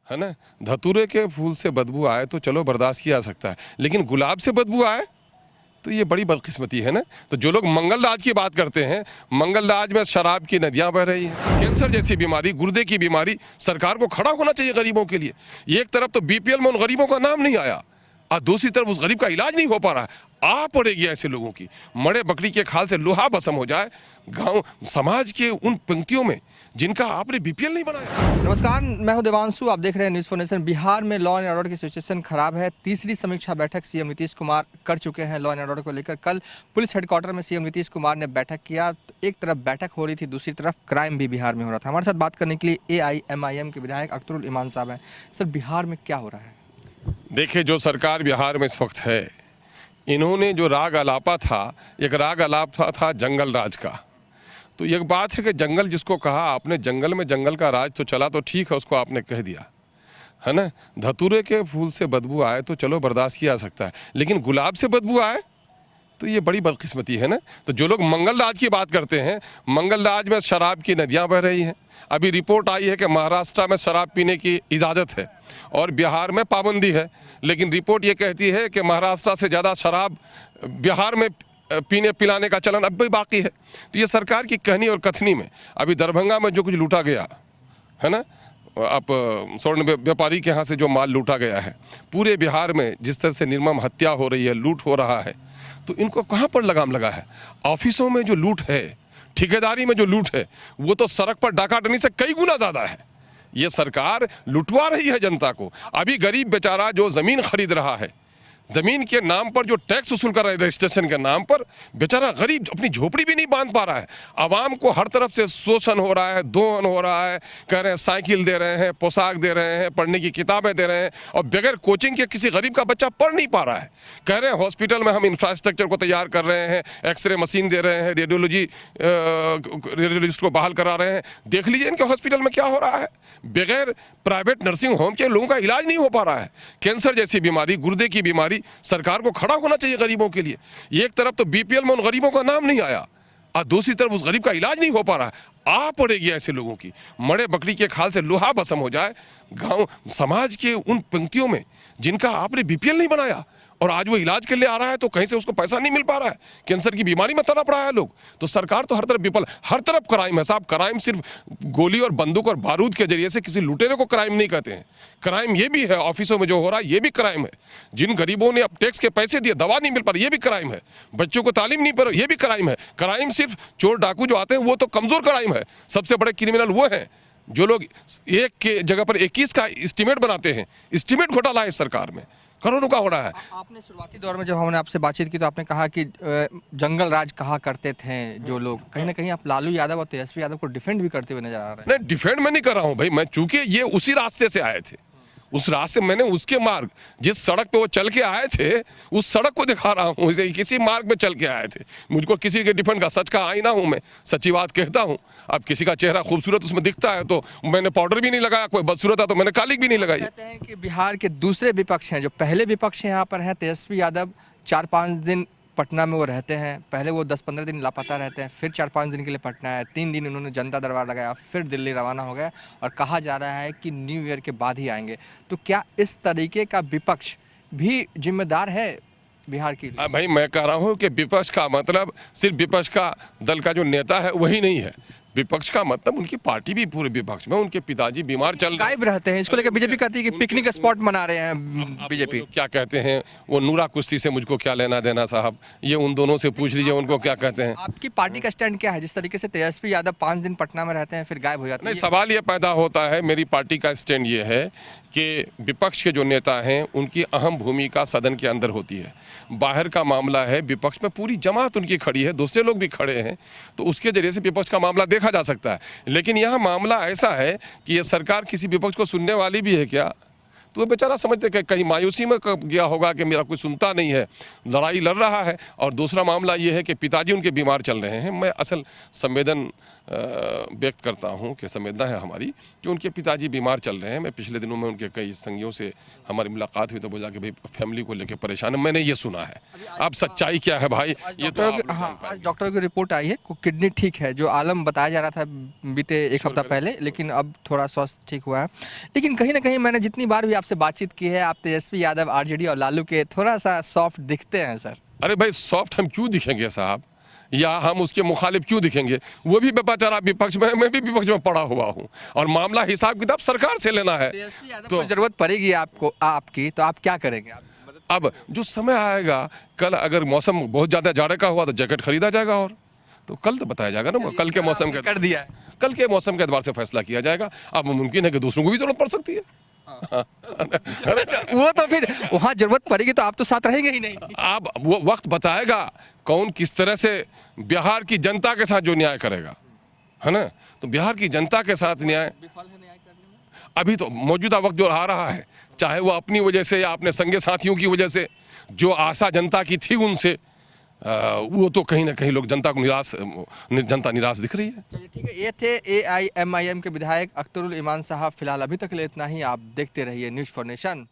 है ना। धतूरे के फूल से बदबू आए तो चलो बर्दाश्त किया जा सकता है, लेकिन गुलाब से बदबू आए तो ये बड़ी बदकिस्मती है ना। तो जो लोग मंगलराज की बात करते हैं, मंगलराज में शराब की नदियां बह रही हैं, कैंसर जैसी बीमारी, गुर्दे की बीमारी, सरकार को खड़ा होना चाहिए गरीबों के लिए। एक तरफ तो बीपीएल में उन गरीबों का नाम नहीं आया और दूसरी तरफ उस गरीब का इलाज नहीं हो पा रहा है। आ पड़ेगी ऐसे लोगों की, मरे बकरी के खाल से लोहा भस्म हो जाए गांव समाज के उन पंक्तियों में जिनका आपने बीपीएल नहीं बनाया। नमस्कार, मैं हूं देवांशु, आप देख रहे हैं न्यूज़ फॉर नेशन। बिहार में लॉ एंड ऑर्डर की सिचुएशन खराब है। तीसरी समीक्षा बैठक सीएम नीतीश कुमार कर चुके हैं लॉ एंड ऑर्डर को लेकर। कल पुलिस हेडक्वार्टर में सीएम नीतीश कुमार ने बैठक किया। तो एक तरफ बैठक हो रही थी, दूसरी तरफ क्राइम भी बिहार में हो रहा था। हमारे साथ बात करने के लिए AIMIM के विधायक अख्तरुल इमान साहब हैं। सर, बिहार में क्या हो रहा है? देखिए, जो सरकार बिहार में इस वक्त है, इन्होंने जो राग अलापा था, एक राग अलापा था जंगल राज का। तो एक बात है कि जंगल जिसको कहा आपने, जंगल में जंगल का राज तो चला, तो ठीक है, उसको आपने कह दिया, है ना। धतूरे के फूल से बदबू आए तो चलो बर्दाश्त किया जा सकता है, लेकिन गुलाब से बदबू आए तो ये बड़ी बदकिस्मती है ना। तो जो लोग मंगलराज की बात करते हैं, मंगलराज में शराब की नदियां बह रही हैं। अभी रिपोर्ट आई है कि महाराष्ट्र में शराब पीने की इजाज़त है और बिहार में पाबंदी है, लेकिन रिपोर्ट ये कहती है कि महाराष्ट्र से ज़्यादा शराब बिहार में पीने पिलाने का चलन अब भी बाकी है। तो ये सरकार की कहनी और कथनी में अभी दरभंगा में जो कुछ लूटा गया है ना, आप स्वर्ण व्यापारी के यहाँ से जो माल लूटा गया है, पूरे बिहार में जिस तरह से निर्मम हत्या हो रही है, लूट हो रहा है, तो इनको कहाँ पर लगाम लगा है? ऑफिसों में जो लूट है, ठेकेदारी में जो लूट है, वो तो सड़क पर डाकाडनी से कई गुना ज़्यादा है। ये सरकार लुटवा रही है जनता को। अभी गरीब बेचारा जो ज़मीन खरीद रहा है, जमीन के नाम पर जो टैक्स वसूल कर रहा है, रजिस्ट्रेशन के नाम पर, बेचारा गरीब अपनी झोपड़ी भी नहीं बांध पा रहा है। आवाम को हर तरफ से शोषण हो रहा है, दोहन हो रहा है। कह रहे हैं साइकिल दे रहे हैं, पोशाक दे रहे हैं, पढ़ने की किताबें दे रहे हैं, और बगैर कोचिंग के किसी गरीब का बच्चा पढ़ नहीं पा रहा है। कह रहे हैं हॉस्पिटल में हम इंफ्रास्ट्रक्चर को तैयार कर रहे हैं, एक्सरे मशीन दे रहे हैं, रेडियोलॉजिस्ट को बहाल करा रहे हैं। देख लीजिए इनके हॉस्पिटल में क्या हो रहा है। बगैर प्राइवेट नर्सिंग होम के लोगों का इलाज नहीं हो पा रहा है। कैंसर जैसी बीमारी, गुर्दे की बीमारी, सरकार को खड़ा होना चाहिए गरीबों के लिए। एक तरफ तो बीपीएल में उन गरीबों का नाम नहीं आया और दूसरी तरफ उस गरीब का इलाज नहीं हो पा रहा है। आ पड़ेगी ऐसे लोगों की, मरे बकरी के खाल से लोहा भस्म हो जाए गांव समाज के उन पंक्तियों में जिनका आपने बीपीएल नहीं बनाया, और आज वो इलाज के लिए आ रहा है तो कहीं से उसको पैसा नहीं मिल पा रहा है। कैंसर की बीमारी में तड़प रहा है लोग। तो सरकार तो हर तरफ विफल, हर तरफ क्राइम है साहब। क्राइम सिर्फ गोली और बंदूक और बारूद के जरिए से किसी लुटेरे को क्राइम नहीं कहते हैं। क्राइम ये भी है, ऑफिसों में जो हो रहा है ये भी क्राइम है। जिन गरीबों ने अब टैक्स के पैसे दिए, दवा नहीं मिल पा रही, ये भी क्राइम है। बच्चों को तालीम नहीं पा रही, ये भी क्राइम है। क्राइम सिर्फ चोर डाकू जो आते हैं वो तो कमजोर क्राइम है। सबसे बड़े क्रिमिनल वो हैं जो लोग एक के जगह पर 21 का एस्टीमेट बनाते हैं। एस्टीमेट घोटाला है इस सरकार में, करोड़ों का हो रहा है। आपने शुरुआती दौर में जब हमने आपसे बातचीत की तो आपने कहा कि जंगल राज कहा करते थे जो लोग, कहीं ना कहीं आप लालू यादव और तेजस्वी यादव को डिफेंड भी करते हुए नजर आ रहे हैं। नहीं, डिफेंड मैं नहीं कर रहा हूं भाई, मैं चूंकि ये उसी रास्ते से आए थे, उस रास्ते मैंने उसके मार्ग, जिस सड़क पे वो चल के आए थे उस सड़क को दिखा रहा हूँ। इसे किसी मार्ग पे चल के आए थे। मुझको किसी के डिफेंड का, सच का आईना हूँ मैं, सच्ची बात कहता हूँ। अब किसी का चेहरा खूबसूरत उसमें दिखता है तो मैंने पाउडर भी नहीं लगाया, कोई बदसूरत है तो मैंने कालिक भी नहीं लगाई। कहते हैं कि बिहार के दूसरे विपक्ष हैं, जो पहले विपक्ष यहाँ पर हैं, तेजस्वी यादव 4-5 दिन पटना में वो रहते हैं। पहले वो 10-15 दिन लापता रहते हैं, फिर 4-5 दिन के लिए पटना है, 3 दिन उन्होंने जनता दरबार लगाया, फिर दिल्ली रवाना हो गया और कहा जा रहा है कि न्यू ईयर के बाद ही आएंगे। तो क्या इस तरीके का विपक्ष भी जिम्मेदार है बिहार की? भाई मैं कह रहा हूँ कि विपक्ष का मतलब सिर्फ विपक्ष का दल का जो नेता है वही नहीं है। विपक्ष का मतलब उनकी पार्टी भी पूरे विपक्ष में, उनके पिताजी बीमार चल रहे गायब रहते हैं। इसको लेकर बीजेपी कहती है कि पिकनिक स्पॉट मना रहे हैं बीजेपी। क्या कहते हैं वो, नूरा कुश्ती से मुझको क्या लेना देना साहब, ये उन दोनों से पूछ लीजिए उनको क्या कहते हैं। आपकी पार्टी का स्टैंड क्या है? जिस तरीके से तेजस्वी यादव 5 दिन पटना में रहते हैं फिर गायब हो जाते हैं। नहीं, सवाल ये पैदा होता है, मेरी पार्टी का स्टैंड ये है कि विपक्ष के जो नेता हैं उनकी अहम भूमिका सदन के अंदर होती है। बाहर का मामला है, विपक्ष में पूरी जमात उनकी खड़ी है, दूसरे लोग भी खड़े हैं, तो उसके जरिए से विपक्ष का मामला देखा जा सकता है। लेकिन यहाँ मामला ऐसा है कि ये सरकार किसी विपक्ष को सुनने वाली भी है क्या? तो वो बेचारा समझते कि कहीं मायूसी में गया होगा कि मेरा कोई सुनता नहीं है, लड़ाई लड़ रहा है। और दूसरा मामला ये है कि पिताजी उनके बीमार चल रहे हैं। मैं असल संवेदन व्यक्त करता हूं कि संवेदना है हमारी कि उनके पिताजी बीमार चल रहे हैं। मैं पिछले दिनों में उनके कई संगियों से हमारी मुलाकात हुई तो बोला कि भाई फैमिली को लेकर परेशान है। मैंने ये सुना है, अब सच्चाई क्या है भाई ये तो आप लोग जान हाँ, आज पाएंगे। डॉक्टर की रिपोर्ट आई है, किडनी ठीक है, जो आलम बताया जा रहा था बीते एक हफ्ता पहले, लेकिन अब थोड़ा स्वास्थ्य ठीक हुआ है। लेकिन कहीं ना कहीं मैंने जितनी बार भी आपसे बातचीत की है, आप तेजस्वी यादव, आरजेडी और लालू के थोड़ा सा सॉफ्ट दिखते हैं सर। अरे भाई सॉफ्ट हम क्यों दिखेंगे साहब, या हम उसके मुखालिफ क्यों दिखेंगे? वो भी बेचारा विपक्ष में, मैं भी विपक्ष में पड़ा हुआ हूँ और मामला हिसाब किताब सरकार से लेना है। तेजस्वी यादव तो को जरूरत पड़ेगी आपको, आपकी, तो आप क्या करेंगे? आप अब जो समय आएगा, कल अगर मौसम बहुत ज़्यादा जाड़े का हुआ तो जैकेट खरीदा जाएगा, और तो कल तो बताया जाएगा ना, कल के मौसम के कर दिया है। कल के मौसम के एतबार से फैसला किया जाएगा। अब मुमकिन है कि दूसरों को भी जरूरत पड़ सकती है। वो तो फिर वहाँ जरूरत पड़ेगी तो आप तो साथ रहेंगे ही नहीं। अब वो वक्त बताएगा कौन किस तरह से बिहार की जनता के साथ जो न्याय करेगा, है ना। तो बिहार की जनता के साथ न्याय अभी तो मौजूदा वक्त जो आ रहा है, चाहे वो अपनी वजह से या अपने संगे साथियों की वजह से, जो आशा जनता की थी उनसे, वो तो कहीं ना कहीं लोग जनता को जनता निराश दिख रही है। चलिए ठीक है, ये थे AIMIM के विधायक अख्तरुल ईमान साहब। फिलहाल अभी तक के लिए इतना ही। आप देखते रहिए न्यूज़ फॉर नेशन।